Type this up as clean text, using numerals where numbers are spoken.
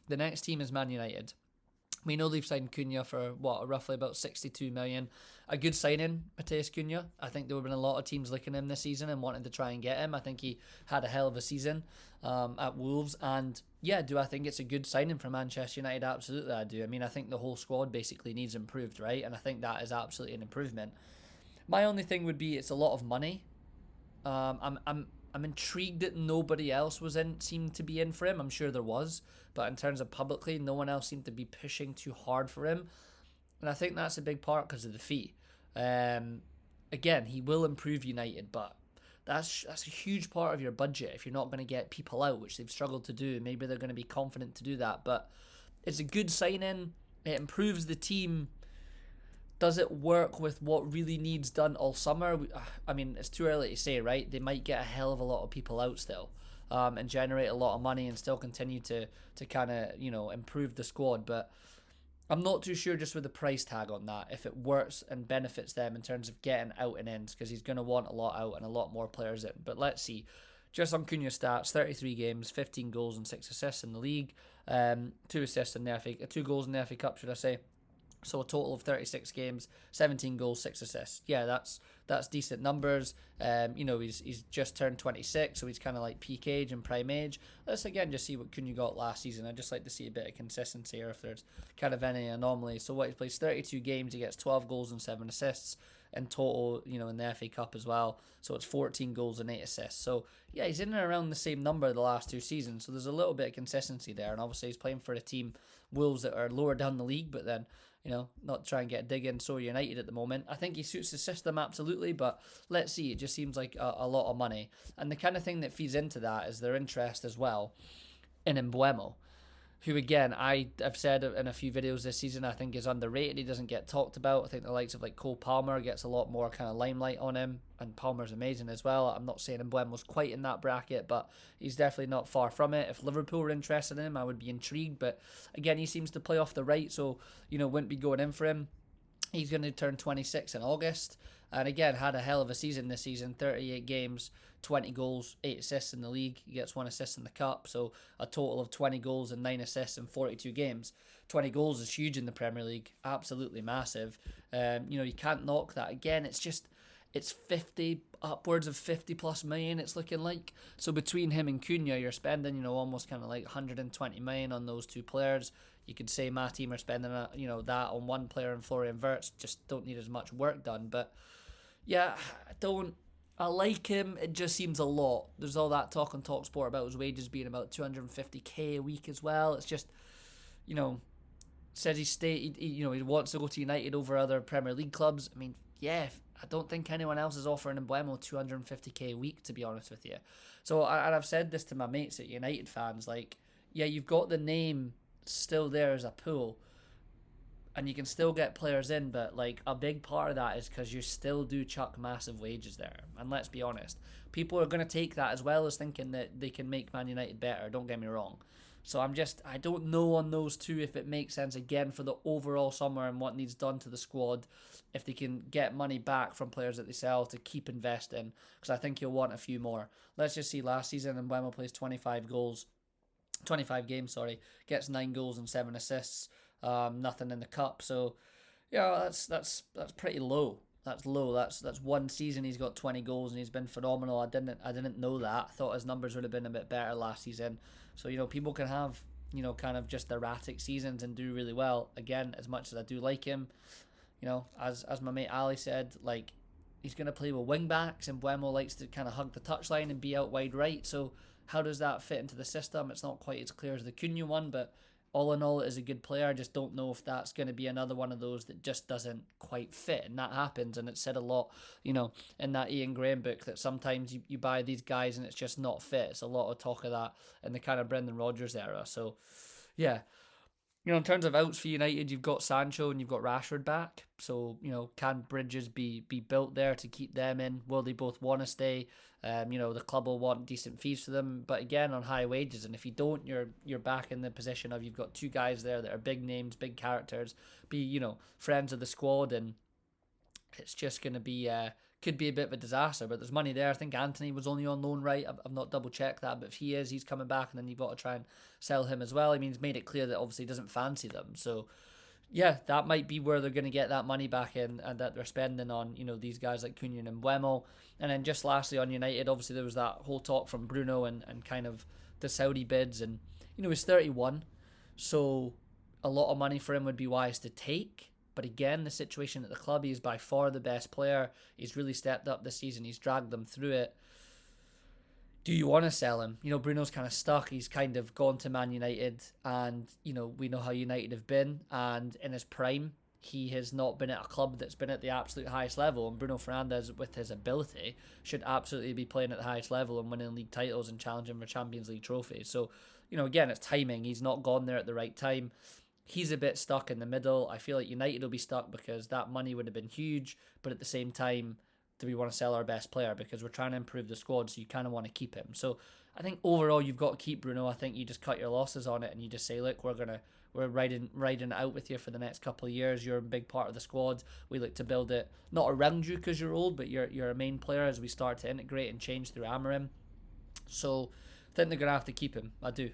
The next team is Man United. We know they've signed Cunha for roughly about 62 million. A good signing, Mateus Cunha. I think there have been a lot of teams looking at him this season and wanting to try and get him. I think he had a hell of a season at Wolves. And yeah, do I think it's a good signing for Manchester United? Absolutely, I do. I mean, I think the whole squad basically needs improved, right? And I think that is absolutely an improvement. My only thing would be it's a lot of money. I'm intrigued that nobody else seemed to be in for him. I'm sure there was, but in terms of publicly, no one else seemed to be pushing too hard for him, and I think that's a big part because of the fee. Um, Again, he will improve United, but that's a huge part of your budget if you're not going to get people out, which they've struggled to do. Maybe they're going to be confident to do that, but it's a good sign-in. It improves the team. Does it work with what really needs done all summer? I mean, it's too early to say, right? They might get a hell of a lot of people out still, and generate a lot of money and still continue to kind of improve the squad. But I'm not too sure just with the price tag on that if it works and benefits them in terms of getting out and ins because he's going to want a lot out and a lot more players in. But let's see. Just on Cunha stats, 33 games, 15 goals and 6 assists in the league, 2 goals in the FA Cup, should I say. So a total of 36 games, 17 goals, 6 assists. Yeah, that's decent numbers. He's just turned 26, so he's kind of like peak age and prime age. Let's again just see what Cunha got last season. I'd just like to see a bit of consistency or if there's kind of any anomalies. So what he plays 32 games, he gets 12 goals and 7 assists in total, in the FA Cup as well. So it's 14 goals and 8 assists. So yeah, he's in and around the same number the last 2 seasons. So there's a little bit of consistency there. And obviously he's playing for a team, Wolves, that are lower down the league, but then not try and get dig in so United at the moment. I think he suits the system absolutely, but let's see. It just seems like a lot of money. And the kind of thing that feeds into that is their interest as well in Mbuemo, who again, I've said in a few videos this season, I think is underrated. He doesn't get talked about. I think the likes of like Cole Palmer gets a lot more kind of limelight on him, and Palmer's amazing as well. I'm not saying Mbuemo's quite in that bracket, but he's definitely not far from it. If Liverpool were interested in him, I would be intrigued, but again, he seems to play off the right, so wouldn't be going in for him. He's going to turn 26 in August. And again, had a hell of a season this season. 38 games, 20 goals, 8 assists in the league. He gets 1 assist in the cup. So a total of 20 goals and 9 assists in 42 games. 20 goals is huge in the Premier League. Absolutely massive. You can't knock that. Again, it's 50, upwards of 50 plus million it's looking like. So between him and Cunha, you're spending, almost kind of like 120 million on those 2 players. You could say my team are spending, that on 1 player and Florian Wirtz, just don't need as much work done. But yeah, I like him. It just seems a lot. There's all that talk on TalkSport about his wages being about 250k a week as well. It's just, says he wants to go to United over other Premier League clubs. I mean, yeah, I don't think anyone else is offering Mbuemo 250k a week, to be honest with you. So, and I've said this to my mates at United fans, like, yeah, you've got the name still there as a pool, and you can still get players in, but like a big part of that is because you still do chuck massive wages there. And let's be honest, people are going to take that as well as thinking that they can make Man United better, don't get me wrong. So I don't know on those 2 if it makes sense again for the overall summer and what needs done to the squad, if they can get money back from players that they sell to keep investing, because I think you'll want a few more. Let's just see last season, and Mbuemo plays 25 games, gets 9 goals and 7 assists, nothing in the cup. So yeah, that's pretty low. That's low. That's 1 season he's got 20 goals and he's been phenomenal. I didn't know that. I thought his numbers would have been a bit better last season. So people can have kind of just erratic seasons and do really well. Again, as much as I do like him, as my mate Ali said, like, he's going to play with wing backs, and Mbuemo likes to kind of hug the touchline and be out wide right. So how does that fit into the system? It's not quite as clear as the Cunha one, but all in all, it is a good player. I just don't know if that's going to be another one of those that just doesn't quite fit, and that happens. And it's said a lot, in that Ian Graham book, that sometimes you buy these guys and it's just not fit. It's a lot of talk of that in the kind of Brendan Rodgers era. So, yeah. In terms of outs for United, you've got Sancho and you've got Rashford back. So, can bridges be built there to keep them in? Will they both want to stay? The club will want decent fees for them, but again, on high wages. And if you don't, you're back in the position of you've got 2 guys there that are big names, big characters, friends of the squad, and it's just going to be could be a bit of a disaster, but there's money there. I think Anthony was only on loan, right? I've not double checked that, but if he is, he's coming back, and then you've got to try and sell him as well. I mean, he's made it clear that obviously he doesn't fancy them. So yeah, that might be where they're going to get that money back in, and that they're spending on, these guys like Cunha and Mbuemo. And then just lastly on United, obviously there was that whole talk from Bruno and kind of the Saudi bids, and he's 31, so a lot of money for him would be wise to take. But again, the situation at the club, he is by far the best player. He's really stepped up this season. He's dragged them through it. Do you want to sell him? Bruno's kind of stuck. He's kind of gone to Man United, and we know how United have been, and in his prime he has not been at a club that's been at the absolute highest level, and Bruno Fernandes, with his ability, should absolutely be playing at the highest level and winning league titles and challenging for Champions League trophies. So again, it's timing. He's not gone there at the right time. He's a bit stuck in the middle. I feel like United will be stuck because that money would have been huge, but at the same time, do we want to sell our best player? Because we're trying to improve the squad, so you kind of want to keep him. So I think overall you've got to keep Bruno. I think you just cut your losses on it and you just say, look, we're riding it out with you for the next couple of years. You're a big part of the squad. We look to build it not around you because you're old, but you're a main player as we start to integrate and change through Amarim. So I think they're gonna have to keep him. I do.